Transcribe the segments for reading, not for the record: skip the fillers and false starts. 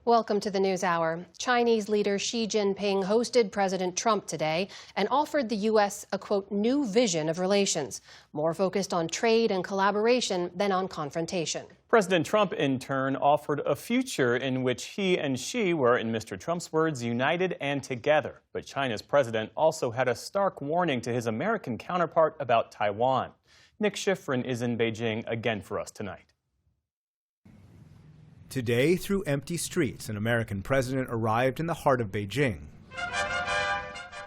Welcome to the News Hour. Chinese leader Xi Jinping hosted President Trump today and offered the U.S. a, quote, new vision of relations, more focused on trade and collaboration than on confrontation. President Trump, in turn, offered a future in which he and Xi were, in Mr. Trump's words, united and together. But China's president also had a stark warning to his American counterpart about Taiwan. Nick Schifrin is in Beijing again for us tonight. Today, through empty streets, an American president arrived in the heart of Beijing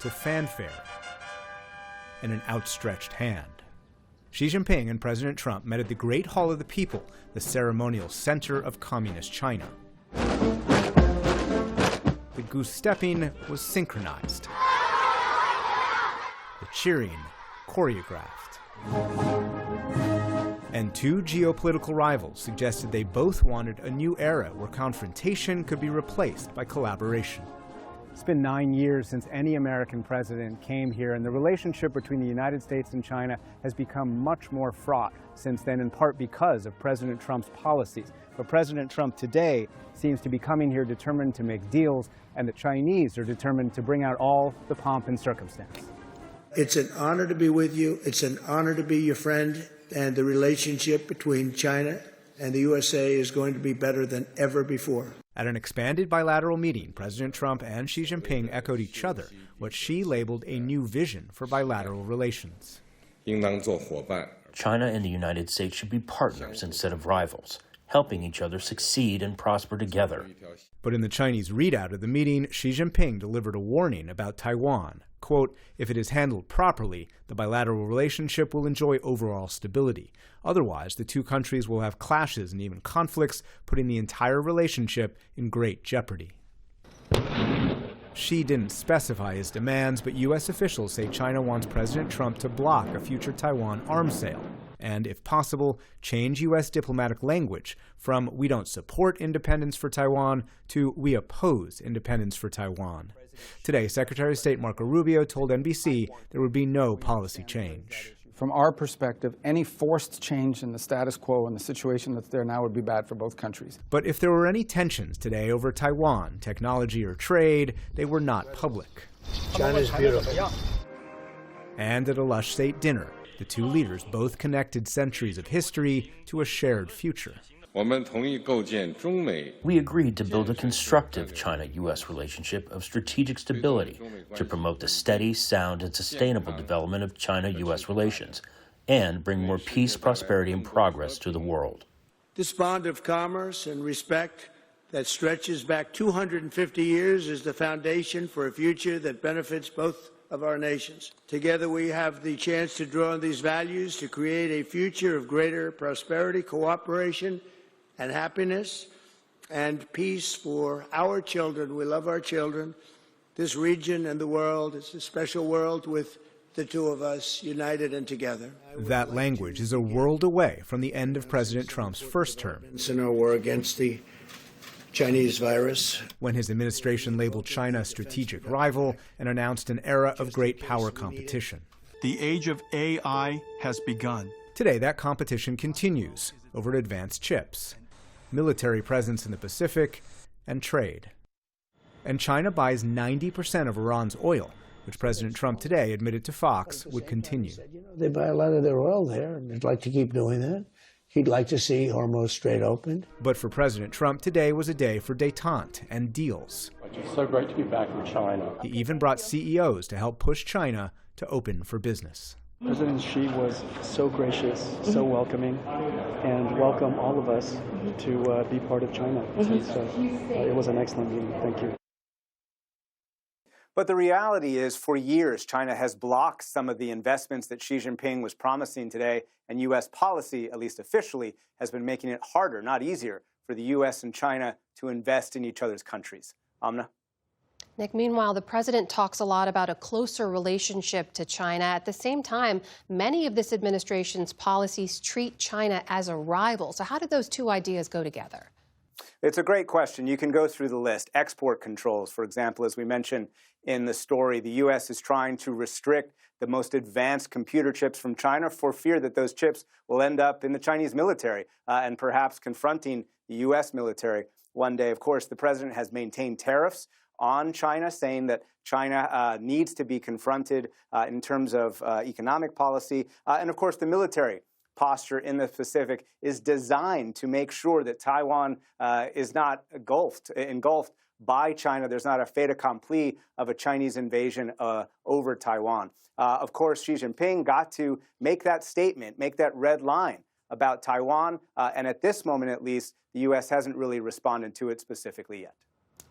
to fanfare and an outstretched hand. Xi Jinping and President Trump met at the Great Hall of the People, the ceremonial center of communist China. The goose-stepping was synchronized, the cheering choreographed. And two geopolitical rivals suggested they both wanted a new era where confrontation could be replaced by collaboration. It's been 9 years since any American president came here, and the relationship between the United States and China has become much more fraught since then, in part because of President Trump's policies. But President Trump today seems to be coming here determined to make deals, and the Chinese are determined to bring out all the pomp and circumstance. It's an honor to be with you. It's an honor to be your friend. And the relationship between China and the USA is going to be better than ever before. At an expanded bilateral meeting, President Trump and Xi Jinping echoed each other, what Xi labeled a new vision for bilateral relations. China and the United States should be partners instead of rivals, helping each other succeed and prosper together. But in the Chinese readout of the meeting, Xi Jinping delivered a warning about Taiwan. Quote, if it is handled properly, the bilateral relationship will enjoy overall stability. Otherwise, the two countries will have clashes and even conflicts, putting the entire relationship in great jeopardy. Xi didn't specify his demands, but U.S. officials say China wants President Trump to block a future Taiwan arms sale and, if possible, change U.S. diplomatic language from "we don't support independence for Taiwan" to "we oppose independence for Taiwan." Today, Secretary of State Marco Rubio told NBC there would be no policy change. From our perspective, any forced change in the status quo and the situation that's there now would be bad for both countries. But if there were any tensions today over Taiwan, technology or trade, they were not public. China's beautiful. And at a lush state dinner, the two leaders both connected centuries of history to a shared future. We agreed to build a constructive China-U.S. relationship of strategic stability to promote the steady, sound, and sustainable development of China-U.S. relations and bring more peace, prosperity, and progress to the world. This bond of commerce and respect that stretches back 250 years is the foundation for a future that benefits both of our nations. Together we have the chance to draw on these values to create a future of greater prosperity, cooperation, and happiness and peace for our children. We love our children, this region and the world. It's a special world with the two of us united and together. That language is a world away from the end of President Trump's first term. In our war against the Chinese virus, when his administration labeled China a strategic rival and announced an era of great power competition. The age of AI has begun. Today, that competition continues over advanced chips, military presence in the Pacific, and trade. And China buys 90% of Iran's oil, which President Trump today admitted to Fox would continue. They buy a lot of their oil there, and they'd like to keep doing that. He'd like to see Hormuz Strait opened. But for President Trump, today was a day for détente and deals. It's so great to be back in China. He even brought CEOs to help push China to open for business. President Xi was so gracious, so welcoming, and welcomed all of us to be part of China. So it was an excellent meeting. Thank you. But the reality is, for years, China has blocked some of the investments that Xi Jinping was promising today, and U.S. policy, at least officially, has been making it harder, not easier, for the U.S. and China to invest in each other's countries. Amna? Nick, meanwhile, the president talks a lot about a closer relationship to China. At the same time, many of this administration's policies treat China as a rival. So how did those two ideas go together? It's a great question. You can go through the list. Export controls, for example, as we mentioned in the story, the U.S. is trying to restrict the most advanced computer chips from China for fear that those chips will end up in the Chinese military and perhaps confronting the U.S. military one day. Of course, the president has maintained tariffs on China, saying that China needs to be confronted in terms of economic policy. And of course, the military posture in the Pacific is designed to make sure that Taiwan is not engulfed by China. There's not a fait accompli of a Chinese invasion over Taiwan. Of course, Xi Jinping got to make that statement, make that red line about Taiwan. And at this moment, at least, the U.S. hasn't really responded to it specifically yet.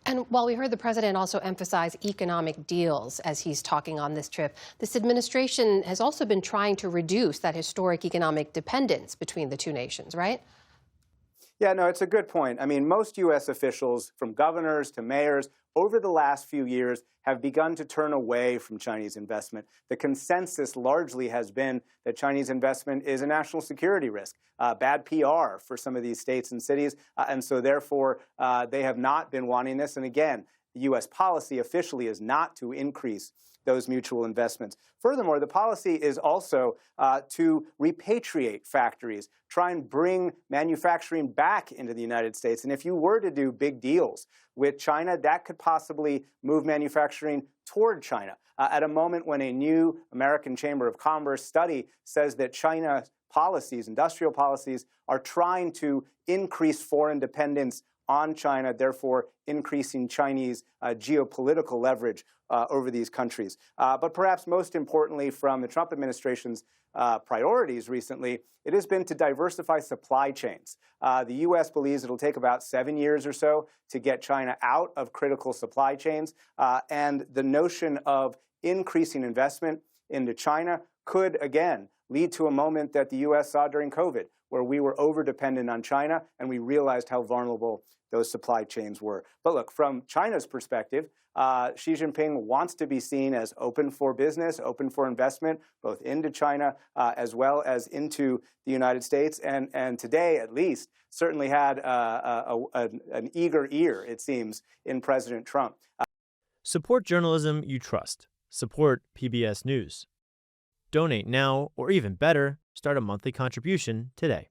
And while we heard the president also emphasize economic deals as he's talking on this trip, this administration has also been trying to reduce that historic economic dependence between the two nations, right? Yeah, no, it's a good point. I mean, most U.S. officials, from governors to mayors, over the last few years have begun to turn away from Chinese investment. The consensus largely has been that Chinese investment is a national security risk, bad PR for some of these states and cities, and so therefore they have not been wanting this. And again, the U.S. policy officially is not to increase those mutual investments. Furthermore, the policy is also to repatriate factories, try and bring manufacturing back into the United States. And if you were to do big deals with China, that could possibly move manufacturing toward China at a moment when a new American Chamber of Commerce study says that China's policies, industrial policies, are trying to increase foreign dependence on China, therefore increasing Chinese geopolitical leverage over these countries. But perhaps most importantly, from the Trump administration's priorities recently, it has been to diversify supply chains. The U.S. believes it'll take about 7 years or so to get China out of critical supply chains. And the notion of increasing investment into China could, again, lead to a moment that the U.S. saw during COVID, where we were over-dependent on China and we realized how vulnerable those supply chains were. But look, from China's perspective, Xi Jinping wants to be seen as open for business, open for investment, both into China as well as into the United States. And today, at least, certainly had an eager ear, it seems, in President Trump. Support journalism you trust. Support PBS News. Donate now, or even better, start a monthly contribution today.